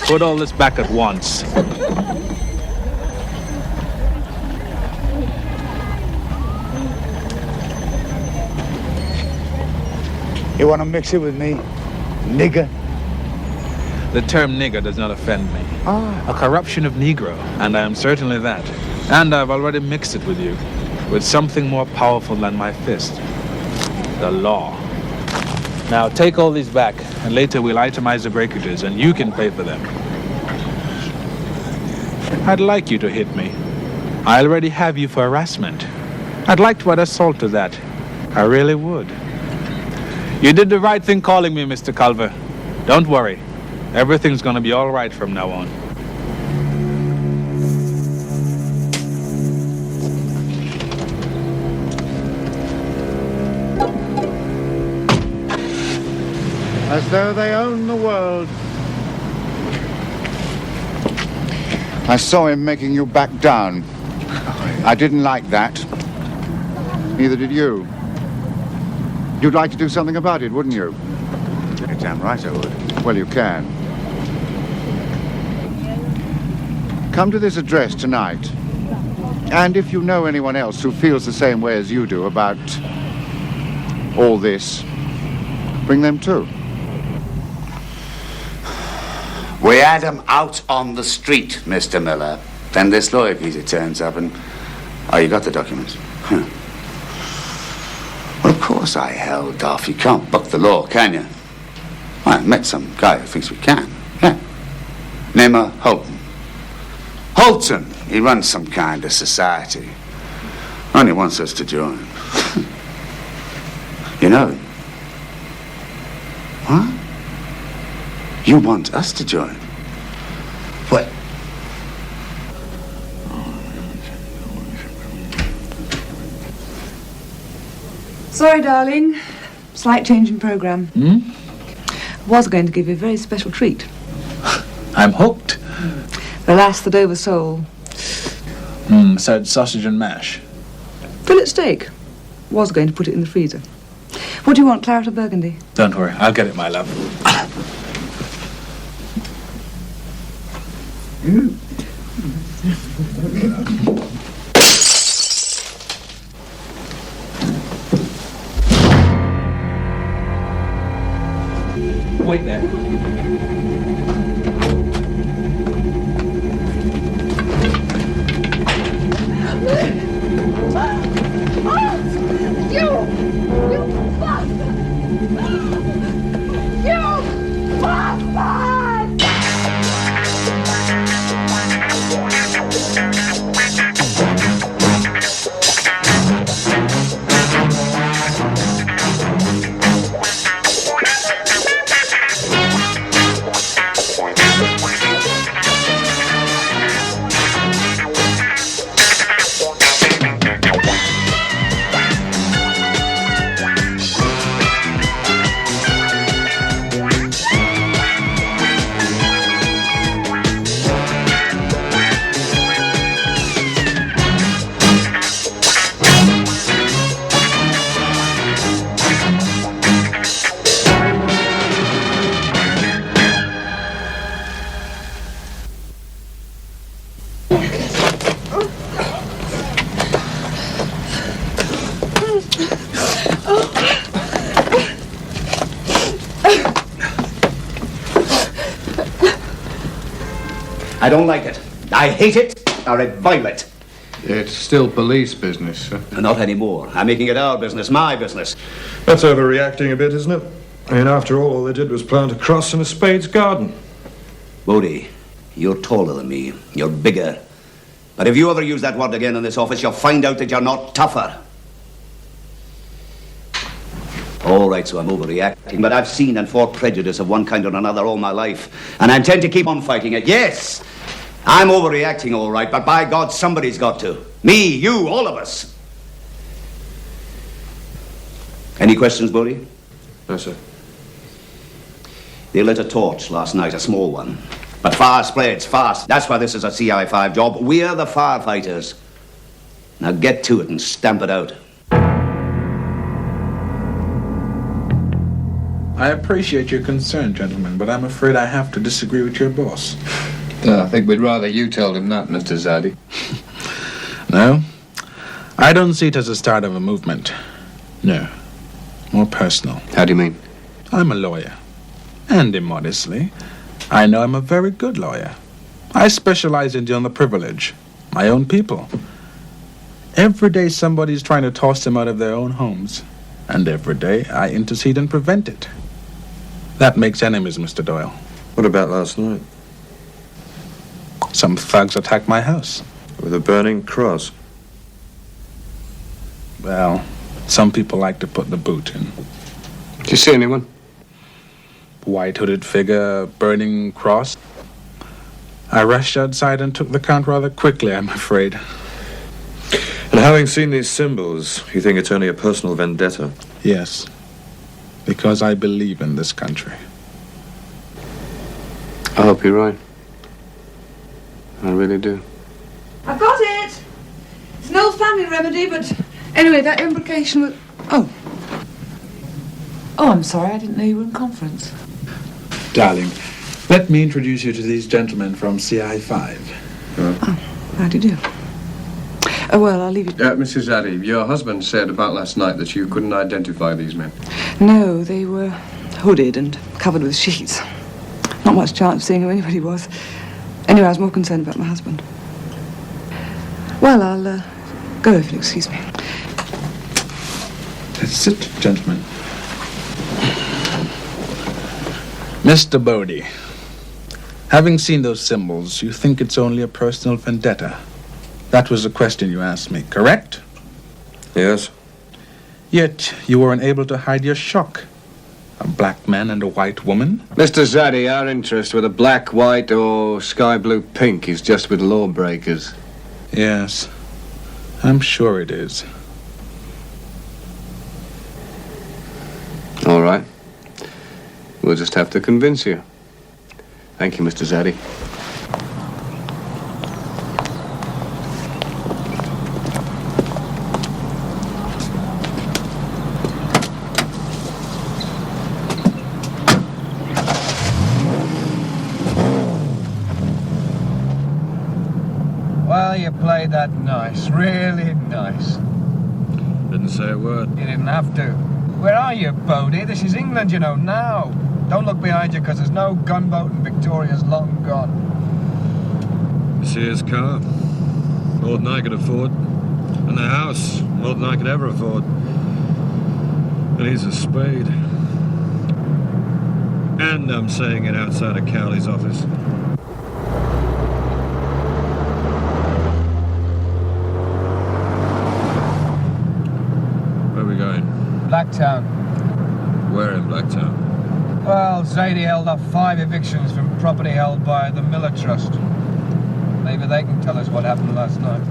put all this back at once. You want to mix it with me, nigger? The term nigger does not offend me. A corruption of Negro, and I am certainly that. And I've already mixed it with you, with something more powerful than my fist. The law. Now take all these back, and later we'll itemize the breakages, and you can pay for them. I'd like you to hit me. I already have you for harassment. I'd like to add assault to that. I really would. You did the right thing calling me, Mr. Culver. Don't worry. Everything's gonna be all right from now on. As though they own the world. I saw him making you back down. I didn't like that. Neither did you. You'd like to do something about it, wouldn't you? You're damn right I would. Well, you can. Come to this address tonight. And if you know anyone else who feels the same way as you do about all this, bring them too. We had him out on the street, Mr. Miller. Then this lawyer geezer turns up and... Oh, you got the documents? Huh. Well, of course I held off. You can't buck the law, can you? Well, I met some guy who thinks we can. Yeah. Name her Holton. Holton, he runs some kind of society. Only wants us to join. You know him? What? You want us to join? What? Sorry, darling. Slight change in program. Was going to give you a very special treat. I'm hooked. The last that oversold. Said sausage and mash. Fillet steak. Was going to put it in the freezer. What do you want, claret or burgundy? Don't worry, I'll get it, my love. Wait there. I don't like it. I hate it. I revile it. It's still police business, sir. Not anymore. I'm making it our business, my business. That's overreacting a bit, isn't it? I mean, after all they did was plant a cross in a spade's garden. Bodie, you're taller than me. You're bigger. But if you ever use that word again in this office, you'll find out that you're not tougher. All right, so I'm overreacting, but I've seen and fought prejudice of one kind or another all my life, and I intend to keep on fighting it. Yes, I'm overreacting, all right, but by God, somebody's got to. Me, you, all of us. Any questions, Bodie? No, sir. They lit a torch last night, a small one. But fire spreads fast. That's why this is a CI5 job. We're the firefighters. Now get to it and stamp it out. I appreciate your concern, gentlemen, but I'm afraid I have to disagree with your boss. I think we'd rather you told him that, Mr. Zaddy. No, I don't see it as the start of a movement. No, more personal. How do you mean? I'm a lawyer, and immodestly, I know I'm a very good lawyer. I specialize in dealing with the privilege, my own people. Every day somebody's trying to toss them out of their own homes, and every day I intercede and prevent it. That makes enemies, Mr. Doyle. What about last night? Some thugs attacked my house. With a burning cross. Well, some people like to put the boot in. Did you see anyone? White hooded figure, burning cross. I rushed outside and took the count rather quickly, I'm afraid. And having seen these symbols, you think it's only a personal vendetta? Yes, because I believe in this country. I hope you're right. I really do. I've got it. It's an old family remedy, but anyway, that implication was... Oh, I'm sorry. I didn't know you were in conference. Darling, let me introduce you to these gentlemen from CI5. Oh, how do you do? Oh, well, I'll leave you... Mrs. Zaddy, your husband said about last night that you couldn't identify these men. No, they were hooded and covered with sheets. Not much chance of seeing who anybody was. Anyway, I was more concerned about my husband. Well, I'll go if you'll excuse me. Sit, gentlemen. Mr. Bodie, having seen those symbols, you think it's only a personal vendetta. That was the question you asked me, correct? Yes. Yet you were unable to hide your shock. A black man and a white woman? Mr. Zaddy, our interest, whether black, white, or sky blue, pink, is just with lawbreakers. Yes, I'm sure it is. All right. We'll just have to convince you. Thank you, Mr. Zaddy. Well, you played that nice, really nice. Didn't say a word. You didn't have to. Where are you, Bodie? This is England, you know, now. Don't look behind you, because there's no gunboat and Victoria's long gone. You see his car? More than I could afford. And the house, more than I could ever afford. And he's a spade. And I'm saying it outside of Cowley's office. Where are we going? Blacktown. Where in Blacktown? Well, Zadie held up 5 evictions from property held by the Miller Trust. Maybe they can tell us what happened last night.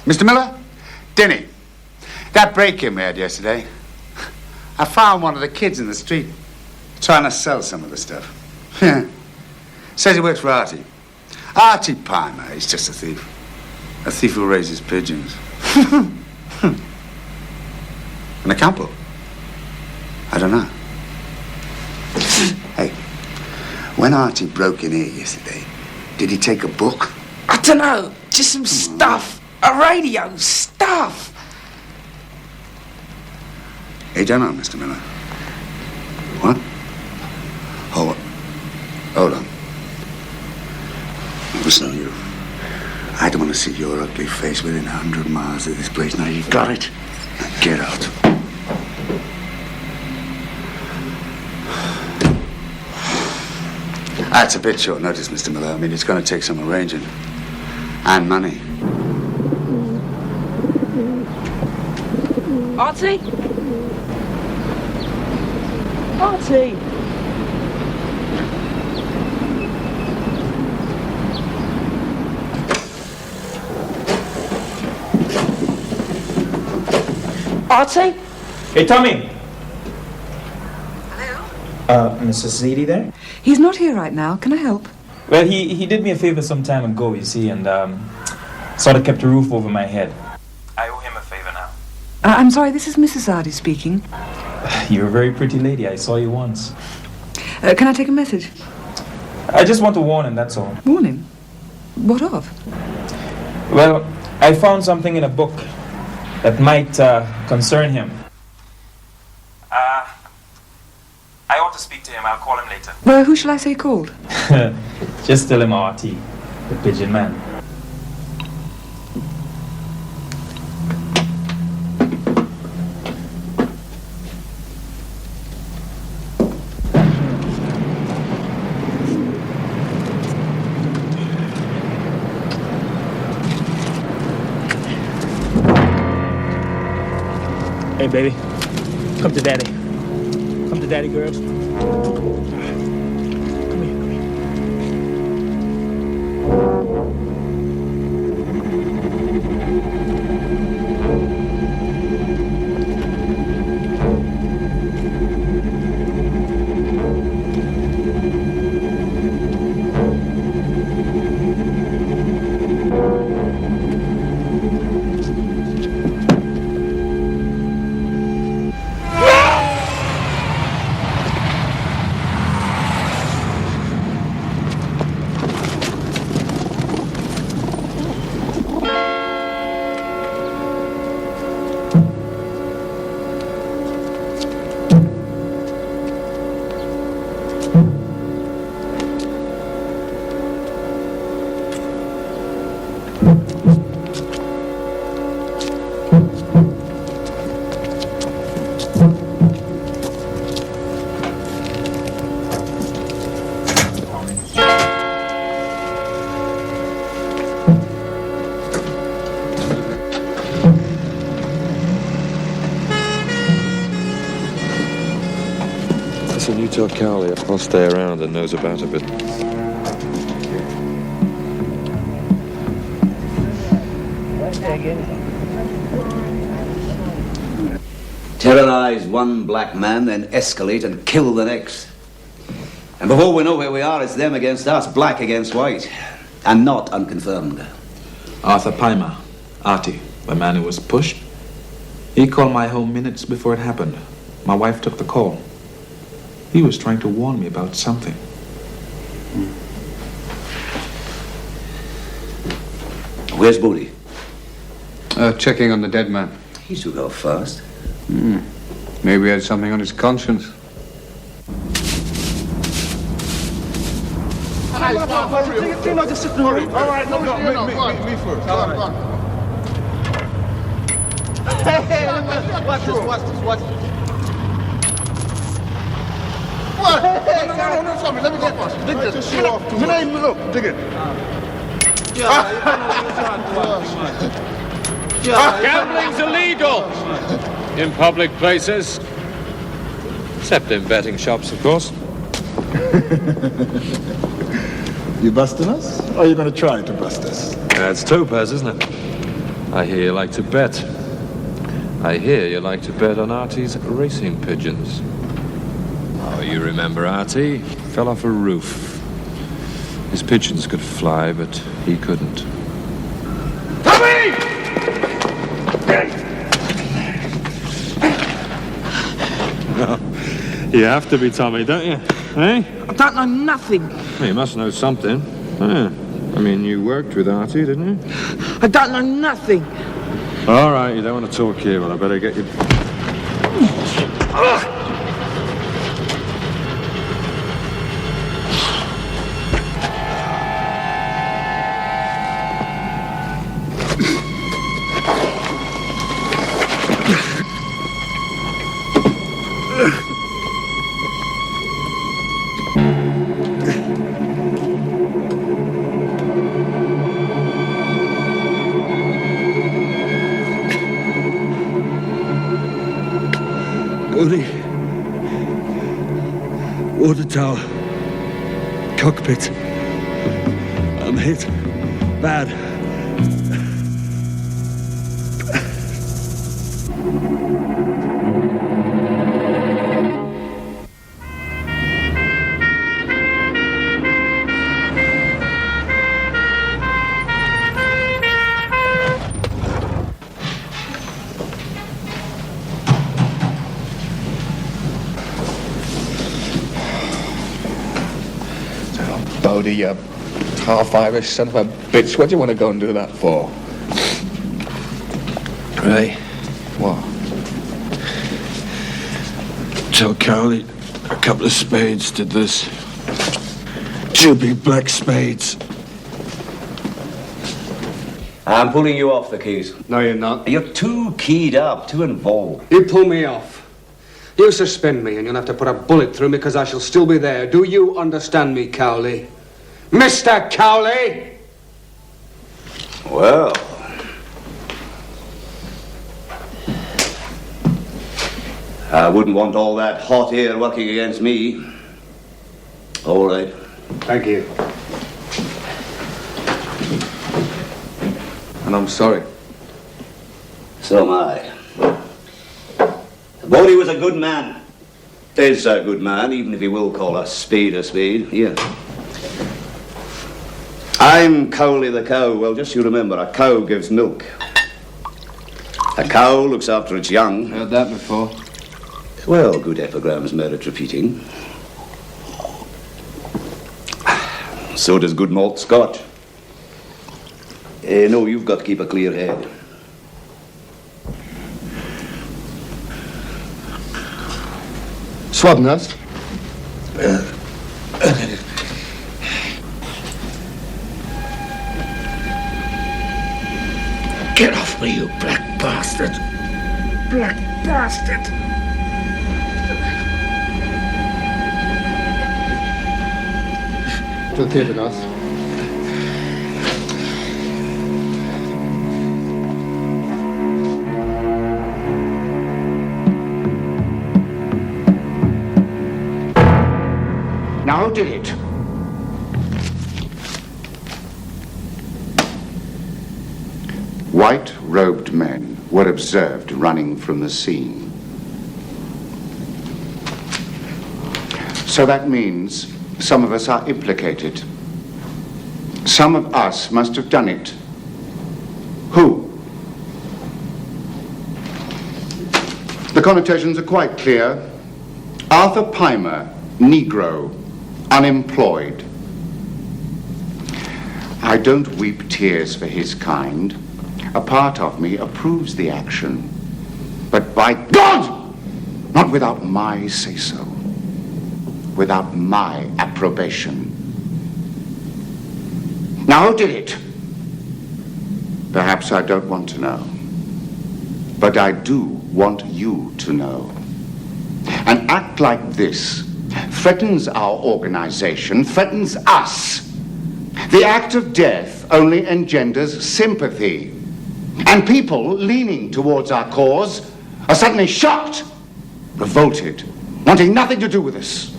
Mr. Miller? Denny, that break-in we had yesterday, I found one of the kids in the street trying to sell some of the stuff. Says he works for Artie. Artie Palmer, he's just a thief. A thief who raises pigeons. And a campo? I don't know. Hey, when Artie broke in here yesterday, did he take a book? I don't know, just some stuff. A radio, stuff. Hey, don't know, Mr. Miller. What? Hold on. Listen, you. I don't want to see your ugly face within 100 miles of this place. Now, you got it? Now, get out. That's a bit short notice, Mr. Miller. I mean, it's going to take some arranging. And money. Artie? Artie? Artie? Hey, Tommy. Hello? Mrs. Zadie there? He's not here right now. Can I help? Well, he did me a favor some time ago, you see, and Sort of kept a roof over my head. I owe him a favor now. I'm sorry, this is Mrs. Hardy speaking. You're a very pretty lady. I saw you once. Can I take a message? I just want to warn him, that's all. Warn him? What of? Well, I found something in a book that might concern him. I ought to speak to him. I'll call him later. Well, who shall I say called? Just tell him RT, the pigeon man. Hey, baby. Come to daddy. Come to daddy, girls. Come here, come here. Listen, you tell Cowley I'll stay around and nose about a bit. Terrorize one black man, then escalate and kill the next. And before we know where we are, it's them against us, black against white, and not unconfirmed. Arthur Pimer, Artie, the man who was pushed. He called my home minutes before it happened. My wife took the call. He was trying to warn me about something. Where's Bodie? Checking on the dead man. He took off fast. Maybe he had something on his conscience. Just sit and hurry. All right, no, me first. All right. Hey, watch this. What? No, show me. Let me go first. Dig this. Look, dig it. Gambling's illegal in public places, except in betting shops, of course. You busting us? Or are you going to try to bust us? That's topaz, isn't it? I hear you like to bet. I hear you like to bet on Artie's racing pigeons. Oh, you remember Artie? Fell off a roof. His pigeons could fly, but he couldn't. Tommy! No, you have to be Tommy, don't you? Eh? I don't know nothing. Well, you must know something. Yeah. I mean, you worked with Artie, didn't you? I don't know nothing. All right, you don't want to talk here, but I better get you... Water tower. Cockpit. I'm hit. Bad. Bodie, you half-Irish son of a bitch. What do you want to go and do that for? Ray. What? Tell Cowley a couple of spades did this. 2 big black spades. I'm pulling you off the keys. No, you're not. You're too keyed up, too involved. You pull me off. You suspend me and you'll have to put a bullet through me because I shall still be there. Do you understand me, Cowley? Mr. Cowley! Well. I wouldn't want all that hot air working against me. All right. Thank you. And I'm sorry. So am I. Bodie was a good man. Is a good man, even if he will call a spade a spade. Here. I'm Cowley the cow. Well, just you remember, a cow gives milk. A cow looks after its young. Heard that before. Well, good epigrams merit repeating. So does good malt scotch. No, you've got to keep a clear head. Swab nurse. Get off me, you black bastard! Black bastard! To the theatre, nurse. Now who did it? White-robed men were observed running from the scene. So that means some of us are implicated. Some of us must have done it. Who? The connotations are quite clear. Arthur Pimer, Negro, unemployed. I don't weep tears for his kind. A part of me approves the action. But by God, not without my say-so. Without my approbation. Now, who did it? Perhaps I don't want to know. But I do want you to know. An act like this threatens our organization, threatens us. The act of death only engenders sympathy. And people leaning towards our cause are suddenly shocked, revolted, wanting nothing to do with us.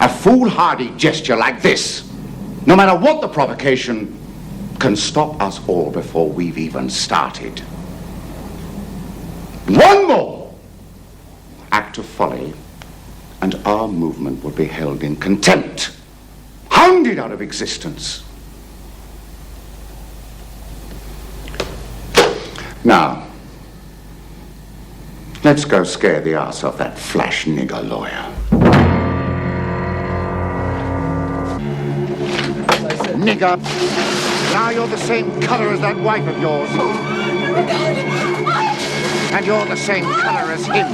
A foolhardy gesture like this, no matter what the provocation, can stop us all before we've even started. One more act of folly, and our movement would be held in contempt, hounded out of existence. Now, let's go scare the ass off that flash nigger lawyer. Nigger, now you're the same color as that wife of yours. And you're the same color as him.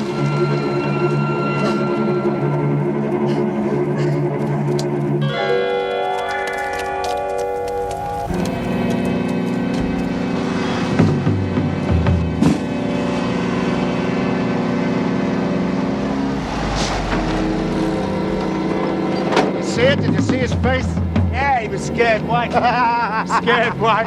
See it? Did you see his face? Yeah, he was scared white. Scared white.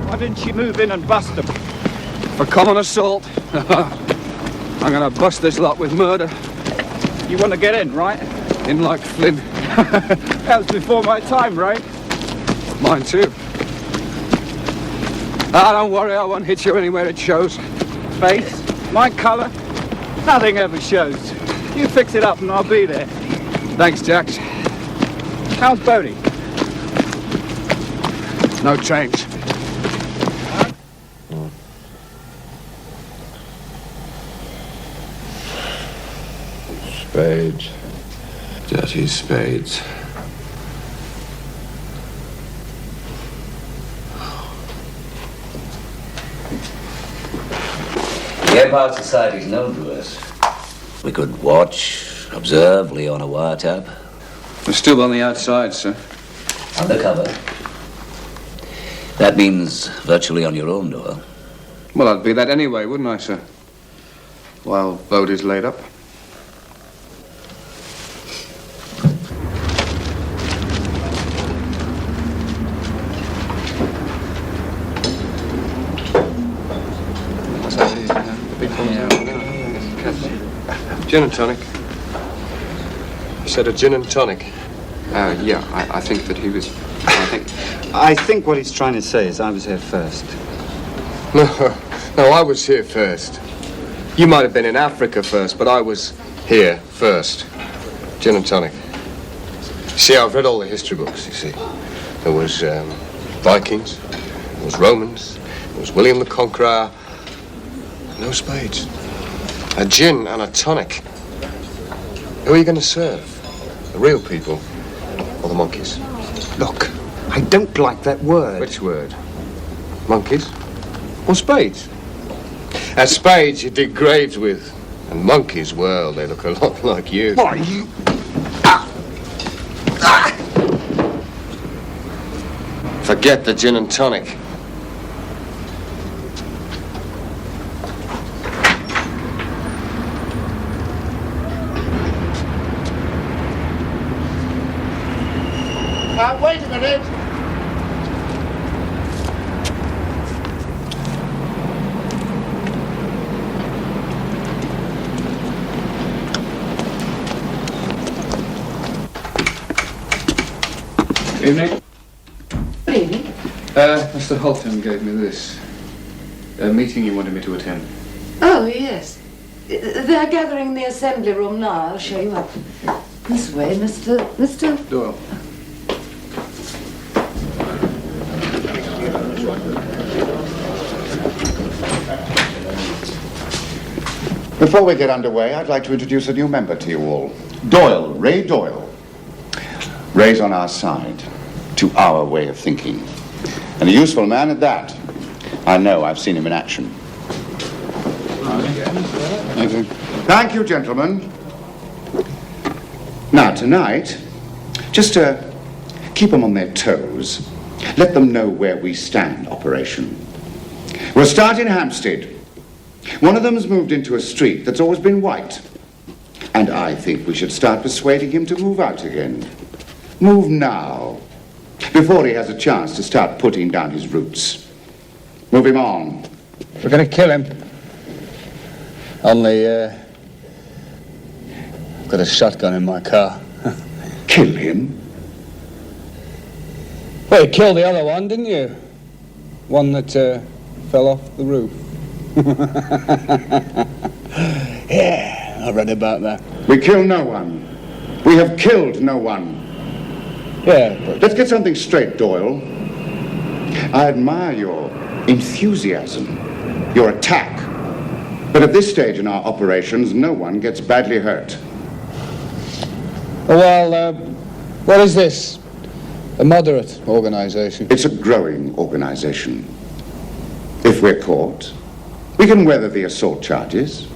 Why didn't you move in and bust him? For common assault. I'm gonna bust this lot with murder. You want to get in, right? In like Flynn. That was before my time, right? Mine too. Ah, don't worry, I won't hit you anywhere it shows. Face, my colour, nothing ever shows. You fix it up and I'll be there. Thanks, Jax. How's Bodie? No change. Spades. Dirty spades. The Empire Society's known to us. We could watch, observe, lay on a wiretap. We're still on the outside, sir. Undercover. That means virtually on your own, Doyle. Well, I'd be that anyway, wouldn't I, sir? While Bodie's laid up. What's that? The big ones out there? Gin and tonic. You said a gin and tonic. Yeah, I think that he was... I think what he's trying to say is I was here first. No, I was here first. You might have been in Africa first, but I was here first. Gin and tonic. See, I've read all the history books, you see. There was Vikings, there was Romans, there was William the Conqueror. No spades. A gin and a tonic. Who are you going to serve? The real people or the monkeys? Look, I don't like that word. Which word? Monkeys? Or spades? Spades you dig graves with. And monkeys, well, they look a lot like you. Why, you... Forget the gin and tonic. Wait a minute. Evening. Good evening. Mr. Holton gave me this. A meeting you wanted me to attend. Oh, yes. They're gathering in the assembly room now. I'll show you up. This way, Mr. Doyle. Before we get underway, I'd like to introduce a new member to you all. Doyle, Ray Doyle. Ray's on our side, to our way of thinking. And a useful man at that. I know, I've seen him in action. Thank you, gentlemen. Now, tonight, just to keep them on their toes, let them know where we stand, operation. We'll start in Hampstead. One of them's moved into a street that's always been white. And I think we should start persuading him to move out again. Move now, before he has a chance to start putting down his roots. Move him on. We're going to kill him. Only, I've got a shotgun in my car. Kill him? Well, you killed the other one, didn't you? One that fell off the roof. Yeah, I read about that. We kill no one. We have killed no one. Yeah, but... Let's get something straight, Doyle. I admire your enthusiasm, your attack. But at this stage in our operations, no one gets badly hurt. Well, what is this? A moderate organization? It's a growing organization. If we're caught, we can weather the assault charges.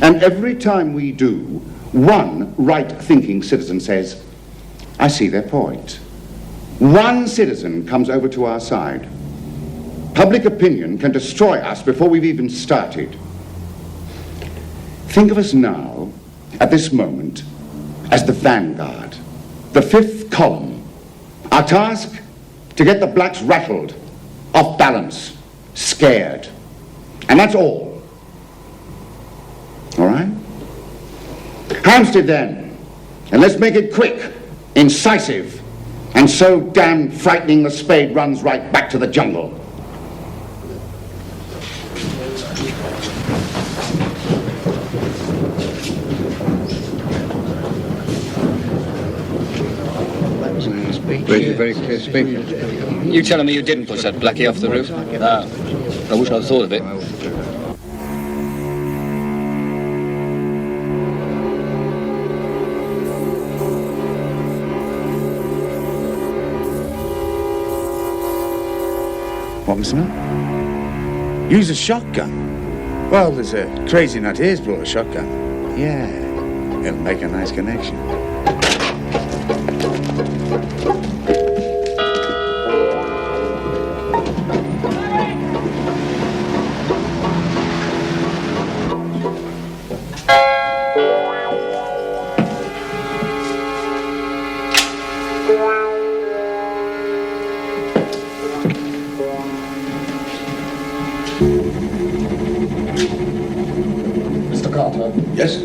And every time we do, one right-thinking citizen says, I see their point. One citizen comes over to our side. Public opinion can destroy us before we've even started. Think of us now, at this moment, as the vanguard, the fifth column. Our task, to get the blacks rattled, off balance, scared. And that's all. All right? Hampstead then, and let's make it quick, incisive, and so damn frightening the spade runs right back to the jungle. Very clear speaking. You telling me you didn't push that blackie off the roof? No. I wish I'd thought of it. What was that? Use a shotgun. Well, there's a crazy nut here's brought a shotgun. Yeah, it'll make a nice connection. Mr. Carter? Yes?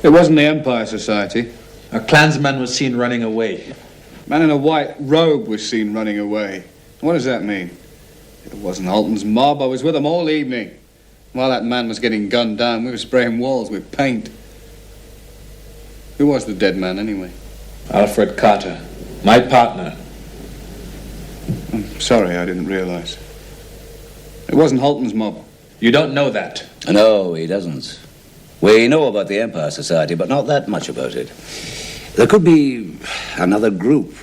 It wasn't the Empire Society. A Klansman was seen running away. A man in a white robe was seen running away. What does that mean? It wasn't Alton's mob. I was with them all evening. While that man was getting gunned down, we were spraying walls with paint. Who was the dead man, anyway? Alfred Carter, my partner. I'm sorry, I didn't realize. It wasn't Halton's mob. You don't know that? No, he doesn't. We know about the Empire Society, but not that much about it. There could be another group,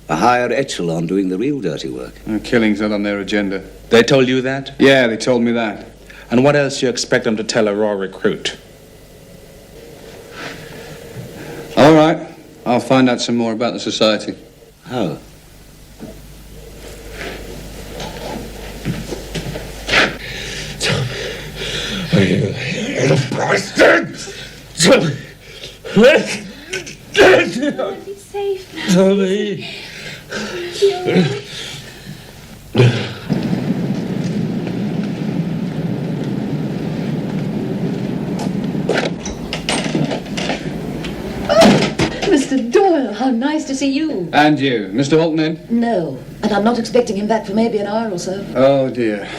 a higher echelon doing the real dirty work. Killings not on their agenda. They told you that? Yeah, they told me that. And what else do you expect them to tell a raw recruit? All right. I'll find out some more about the society. How? Bastard! Be safe now. Tommy! Mr. Doyle, how nice to see you. And you. Mr. Halton in? No, and I'm not expecting him back for maybe an hour or so. Oh, dear.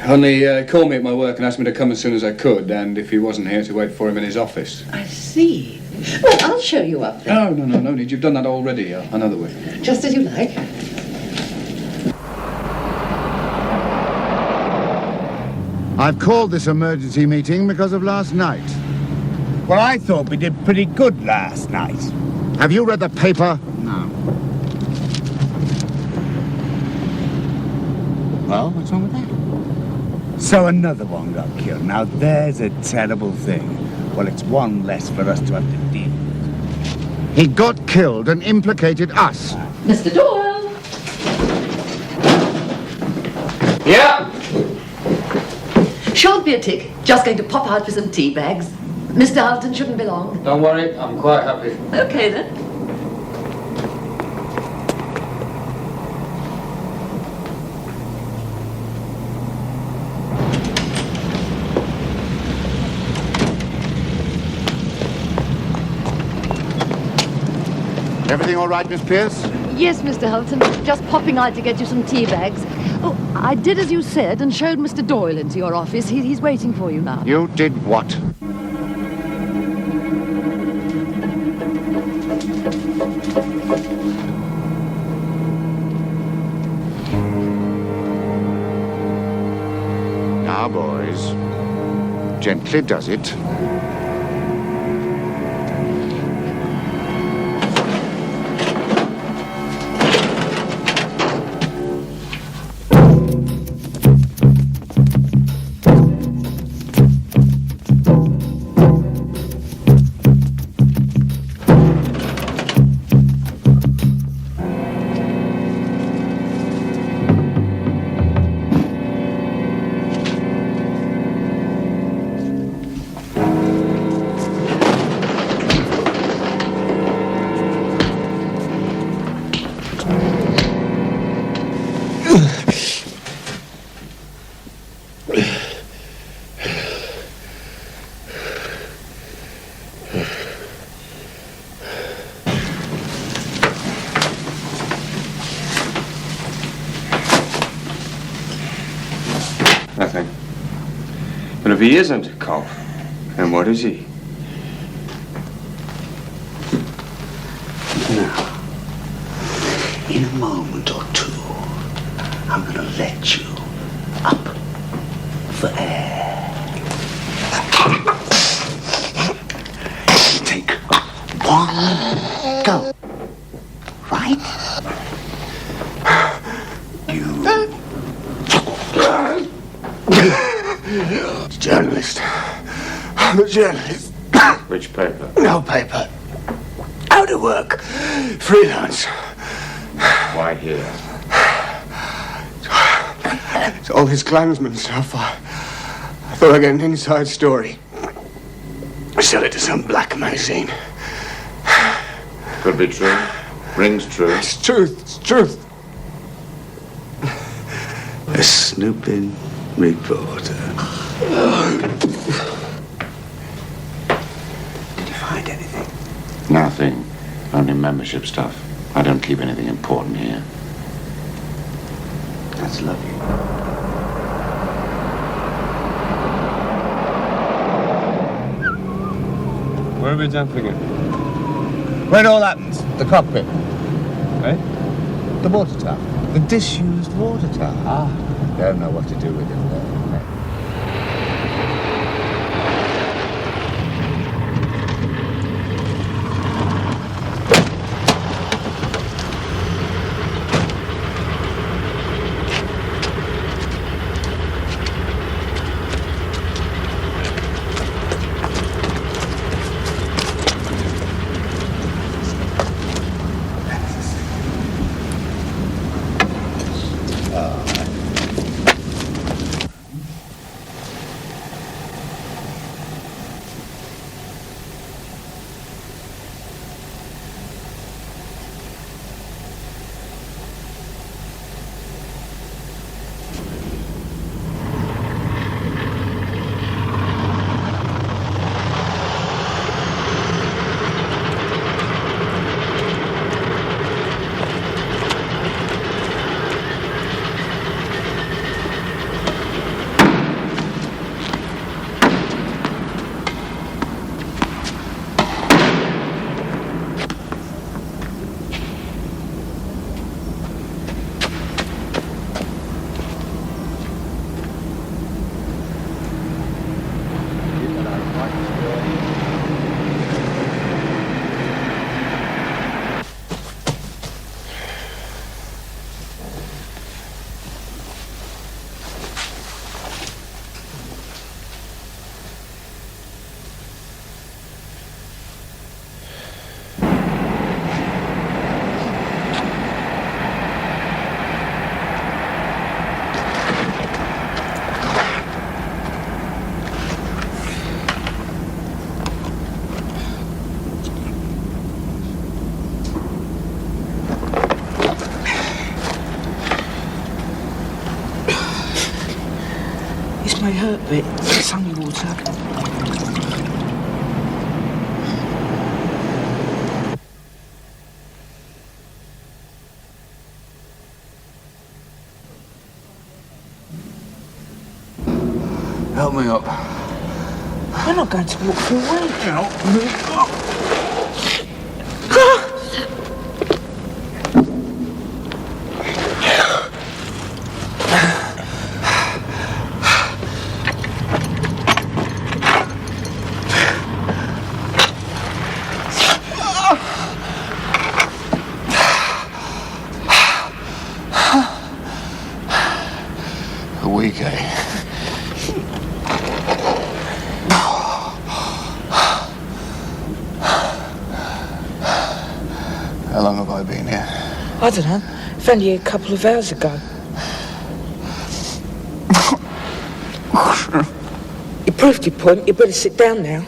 Only called me at my work and asked me to come as soon as I could, and if he wasn't here, to wait for him in his office. I see. Well, I'll show you up then. No need. You've done that already. Another way. Just as you like. I've called this emergency meeting because of last night. Well, I thought we did pretty good last night. Have you read the paper? No. Well, what's wrong with that? So another one got killed. Now, there's a terrible thing. Well, it's one less for us to have to deal with. He got killed and implicated us. Mr. Doyle! Yeah? Shan't be a tick. Just going to pop out for some tea bags. Mr. Halton shouldn't be long. Don't worry. I'm quite happy. Okay, then. Everything all right, Miss Pierce? Yes, Mr. Halton. Just popping out to get you some tea bags. Oh, I did as you said and showed Mr. Doyle into your office. He's waiting for you now. You did what? Now, boys. Gently does it. But if he isn't a cop, then what is he? Now, in a moment or two, I'm going to let you up for air. Take one go. Right? Journalist. I'm a journalist. Which paper? No paper. Out of work. Freelance. Why here? It's all his Klansmen stuff. I thought I'd get an inside story. Sell it to some black magazine. Could be true. Rings true. It's truth. It's truth. A snooping reporter. Did you find anything? Nothing. Only membership stuff. I don't keep anything important here. That's lovely. Where are we jumping in? Where it all happens. The cockpit. Eh? The water tower. The disused water tower. Ah. Don't know what to do with it there. This may hurt, but it's only water. Help me up. We're not going to walk through a way. Help me up. A week, eh? How long have I been here? I don't know. Found you a couple of hours ago. You proved your point. You better sit down now.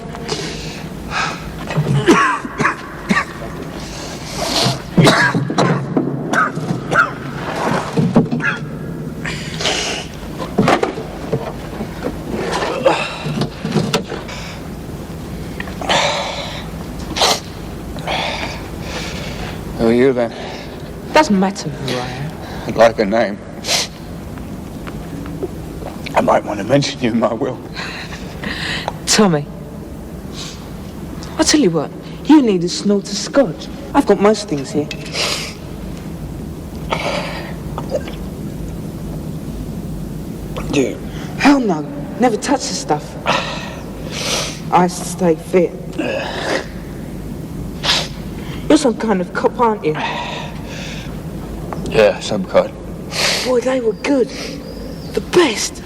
Who are you then? Doesn't matter who I am. I'd like a name. might want to mention you in my will. Tommy, I'll tell you what, you need a snort of scotch. I've got most things here. Yeah. Hell no, never touch the stuff. I stay fit. You're some kind of cop, aren't you? Yeah, some kind. Boy, they were good. The best.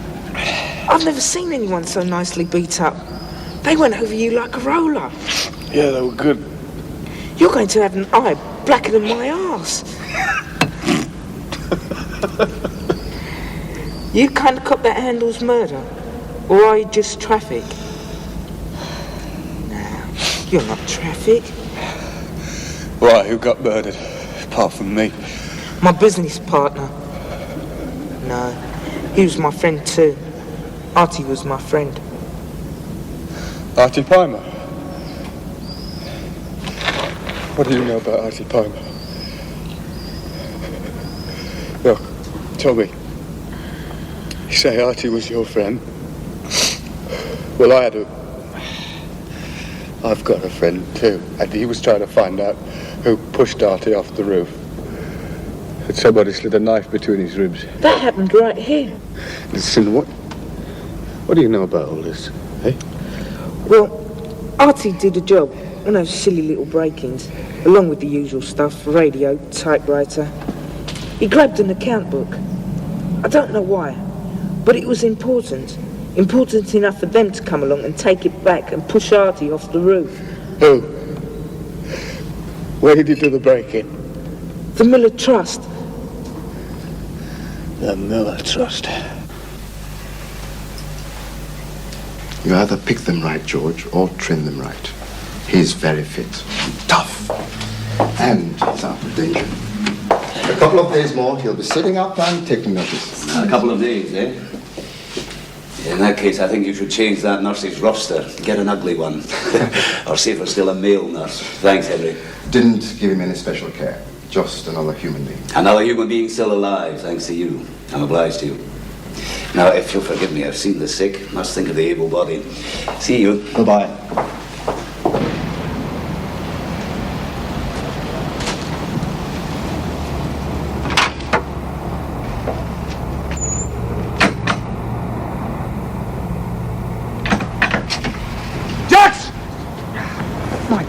I've never seen anyone so nicely beat up. They went over you like a roller. Yeah, they were good. You're going to have an eye blacker than my arse. You kind of cop that handles murder? Or are you just traffic? No, you're not traffic. Why, who got murdered? Apart from me. My business partner. No, he was my friend too. Artie was my friend. Artie Pimer? What do you know about Artie Pimer? Look, Tommy, you say Artie was your friend? Well, I've got a friend too, and he was trying to find out who pushed Artie off the roof. And somebody slid a knife between his ribs. That happened right here. Listen, what do you know about all this, eh? Well, Artie did a job, one of those silly little break-ins, along with the usual stuff, radio, typewriter. He grabbed an account book. I don't know why, but it was important. Important enough for them to come along and take it back and push Artie off the roof. Who? Where did you do the break-in? The Miller Trust. The Miller Trust. You either pick them right, George, or trim them right. He's very fit, tough, and he's out of danger. A couple of days more, he'll be sitting up and taking notice. A couple of days, eh? In that case, I think you should change that nurse's roster. Get an ugly one. Or see if there's still a male nurse. Thanks, Henry. Didn't give him any special care. Just another human being. Another human being still alive, thanks to you. I'm obliged to you. Now, if you'll forgive me, I've seen the sick. Must think of the able-bodied. See you. Bye-bye.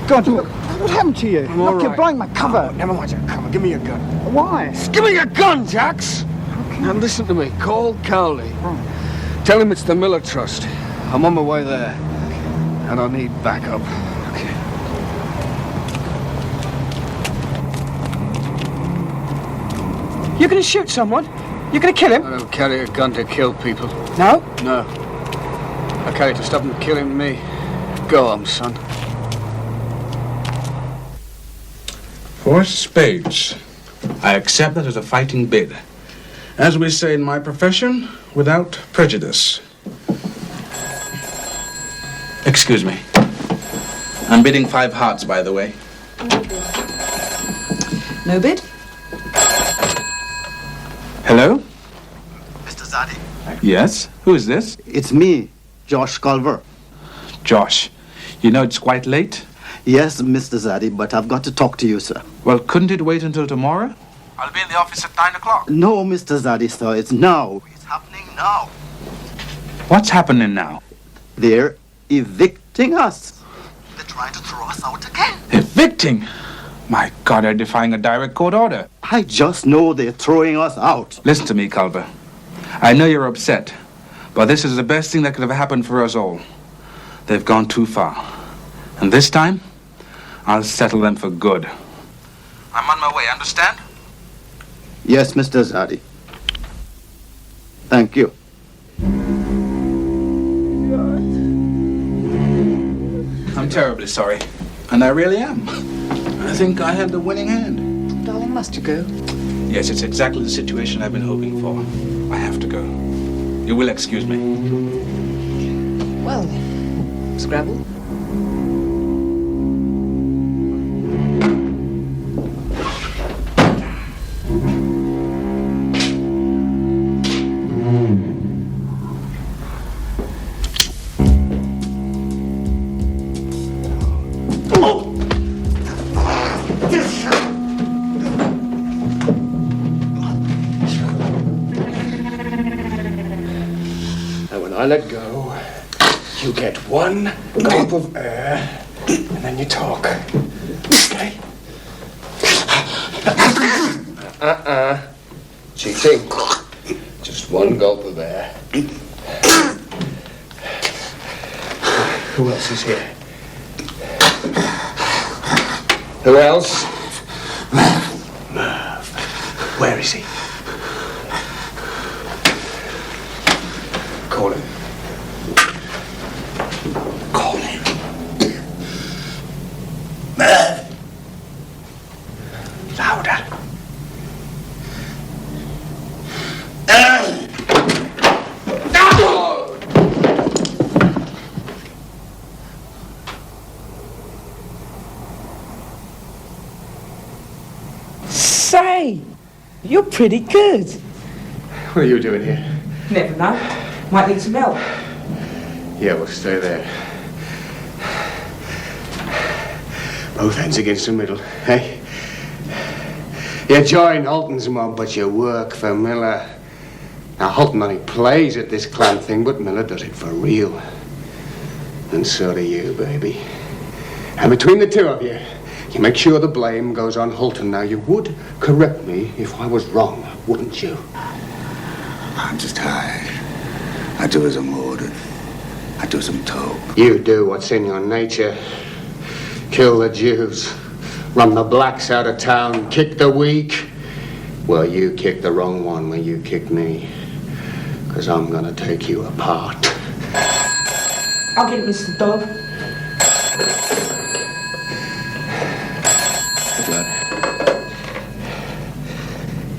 God, what happened to you? Look, you're blowing my cover. Oh, never mind your cover. Give me your gun. Why? Give me your gun, Jax! Okay. Now listen to me. Call Cowley. Right. Tell him it's the Miller Trust. I'm on my way there. And I need backup. Okay. You're gonna shoot someone? You're gonna kill him? I don't carry a gun to kill people. No? No. I carry it to stop them killing me. Go on, son. 4 spades. I accept that as a fighting bid. As we say in my profession, without prejudice. Excuse me. I'm bidding 5 hearts, by the way. No bid? Hello? Mr. Zadie. Yes? Who is this? It's me, Josh Culver. Josh, you know it's quite late? Yes, Mr. Zadie, but I've got to talk to you, sir. Well, couldn't it wait until tomorrow? I'll be in the office at 9 o'clock. No, Mr. Zadie, sir, it's now. It's happening now. What's happening now? They're evicting us. They're trying to throw us out again. Evicting? My God, they're defying a direct court order. I just know they're throwing us out. Listen to me, Culver. I know you're upset, but this is the best thing that could have happened for us all. They've gone too far. And this time, I'll settle them for good. I'm on my way, understand? Yes, Mr. Zadie. Thank you. I'm terribly sorry. And I really am. I think I had the winning hand. Darling, must you go? Yes, it's exactly the situation I've been hoping for. I have to go. You will excuse me. Well, Scrabble. I let go, you get one gulp of air, and then you talk. Okay? Cheating. Just one gulp of air. Who else is here? Who else? Merv. Where is he? Call him. Call him. Merv. Louder. Say, you're pretty good. What are you doing here? Never know. Might need some help. Yeah, we'll stay there. Both hands against the middle, eh? You join Holton's mob, but you work for Miller. Now, Holton only plays at this clan thing, but Miller does it for real. And so do you, baby. And between the two of you, you make sure the blame goes on Holton. Now, you would correct me if I was wrong, wouldn't you? I'm just hired. I do as I'm ordered. I do as I'm told. You do what's in your nature. Kill the Jews. Run the blacks out of town. Kick the weak. Well, you kicked the wrong one when you kicked me. Because I'm going to take you apart. I'll get Mr. Dog.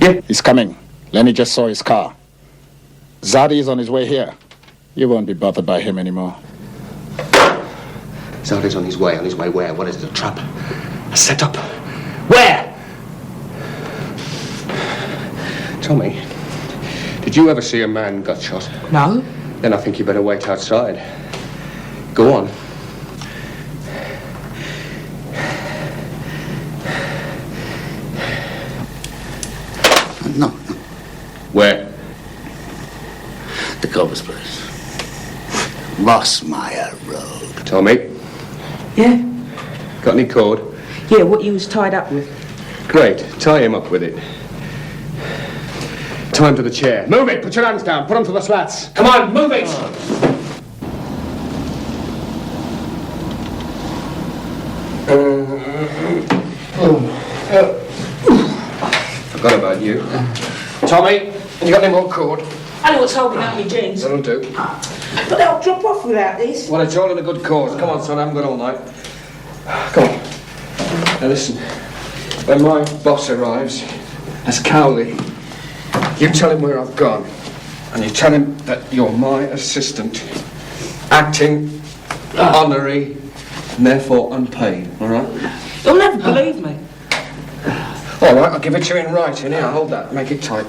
Yeah. He's coming. Lenny just saw his car. Zadi is on his way here. You won't be bothered by him anymore. Zadi's on his way. On his way where? What is it, a trap? A setup? Where? Tommy, did you ever see a man gut shot? No. Then I think you better wait outside. Go on. No. Where? The Culver's place. Rossmeyer Road. Tommy? Yeah? Got any cord? Yeah, what you was tied up with. Great. Tie him up with it. Tie him to the chair. Move it! Put your hands down. Put them to the slats. Come on, move it! Forgot about you. Tommy, you got any more cord? I know what's holding up my jeans. That'll do. But they'll drop off without this. Well, it's all in a good cause. Come on, son, I haven't got all night. Come on. Now listen, when my boss arrives, as Cowley, you tell him where I've gone. And you tell him that you're my assistant, acting, honorary, and therefore unpaid, all right? You'll never believe me. All right, I'll give it to you in writing. Here, hold that. Make it tight.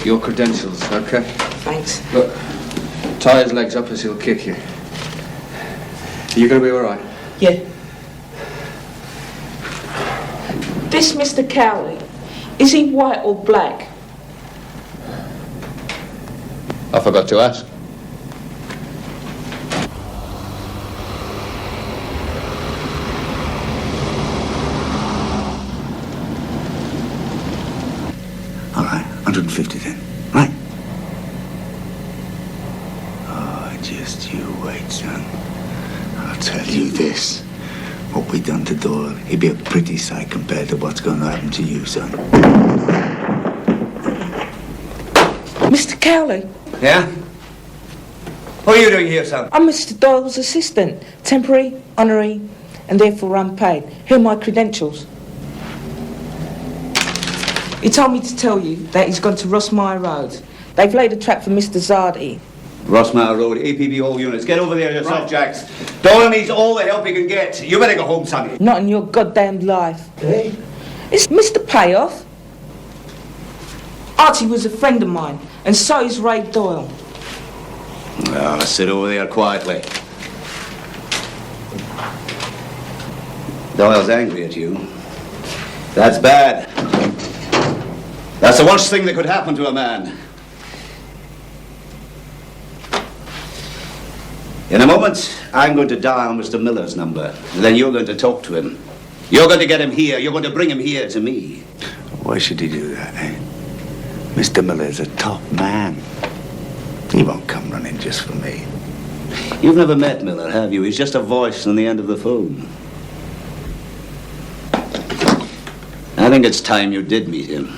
Your credentials, okay? Thanks. Look, tie his legs up as he'll kick you. Are you going to be all right? Yeah. This Mr. Cowley, is he white or black? I forgot to ask. All right, 150 then, right? Oh, just you wait, son. I'll tell you this. What we done to Doyle, he'd be a pretty sight compared to what's going to happen to you, son. Mr. Cowley? Yeah? What are you doing here, son? I'm Mr. Doyle's assistant. Temporary, honorary, and therefore unpaid. Here are my credentials. He told me to tell you that he's gone to Rossmeyer Road. They've laid a trap for Mr. Zadi. Rossmeyer Road, APB all units. Get over there yourself, Jacks. Doyle needs all the help he can get. You better go home, sonny. Not in your goddamn life. Eh? It's Mr. Payoff. Artie was a friend of mine, and so is Ray Doyle. Oh, sit over there quietly. Doyle's angry at you. That's bad. That's the worst thing that could happen to a man. In a moment, I'm going to dial Mr. Miller's number. And then you're going to talk to him. You're going to get him here. You're going to bring him here to me. Why should he do that, eh? Mr. Miller's a top man. He won't come running just for me. You've never met Miller, have you? He's just a voice on the end of the phone. I think it's time you did meet him.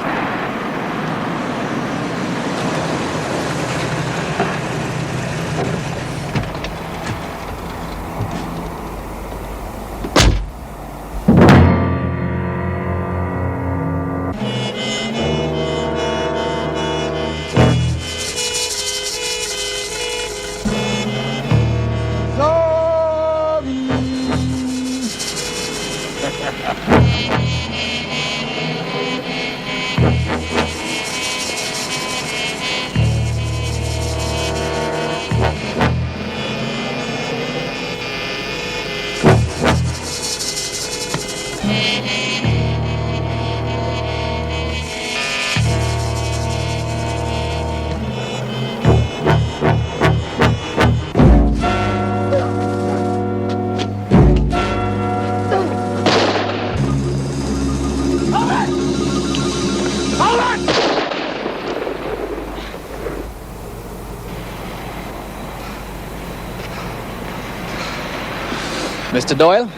Mr. Doyle,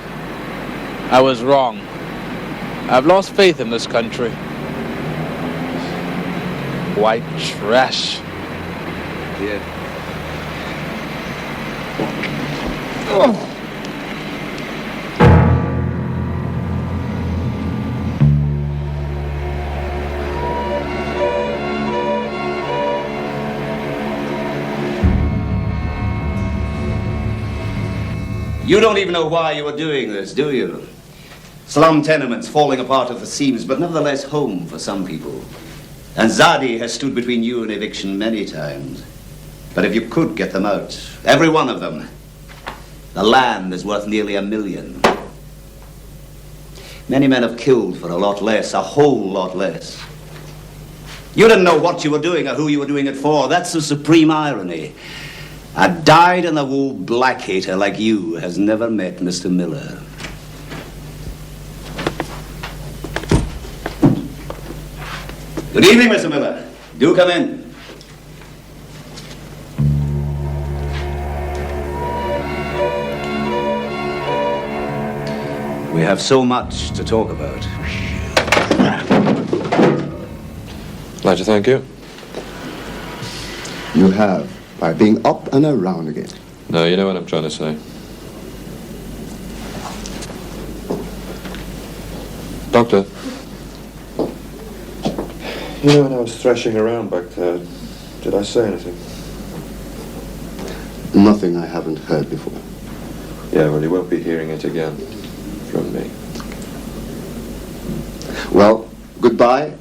I was wrong. I've lost faith in this country. White trash. Yeah. Oh. You don't even know why you were doing this, do you? Slum tenements falling apart at the seams, but nevertheless home for some people. And Zadi has stood between you and eviction many times. But if you could get them out, every one of them, the land is worth nearly $1 million. Many men have killed for a lot less, a whole lot less. You didn't know what you were doing or who you were doing it for. That's the supreme irony. A dyed-in-the-wool black hater like you has never met Mr. Miller. Good evening, Mr. Miller. Do come in. We have so much to talk about. I'd like to thank you. You have, by being up and around again. No, you know what I'm trying to say. Doctor. You know when I was thrashing around back there, did I say anything? Nothing I haven't heard before. Yeah, well, you won't be hearing it again from me. Well, goodbye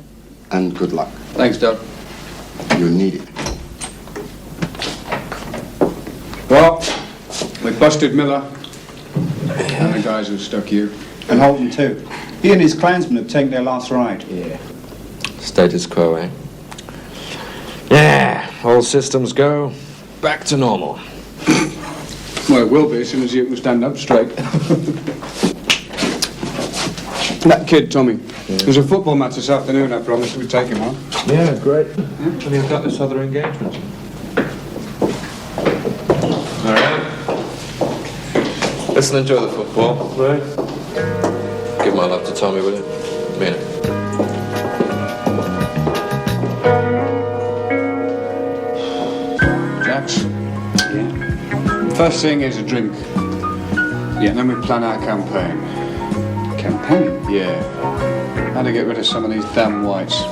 and good luck. Thanks, Doc. You need it. Well, we busted Miller and the guys who stuck you. And Holden too. He and his Klansmen have taken their last ride. Yeah. Status quo, eh? Yeah, all systems go. Back to normal. Well, it will be as soon as you can stand up straight. That kid, Tommy. Yeah. There's a football match this afternoon, I promised we'd take him on. Yeah, great. Yeah. Well, you've got this other engagement. All right. Listen, enjoy the football, right? Give my love to Tommy, will you? Mean it. Jax? Yeah? First thing is a drink. Yeah. And then we plan our campaign. Campaign? Yeah. How to get rid of some of these damn whites.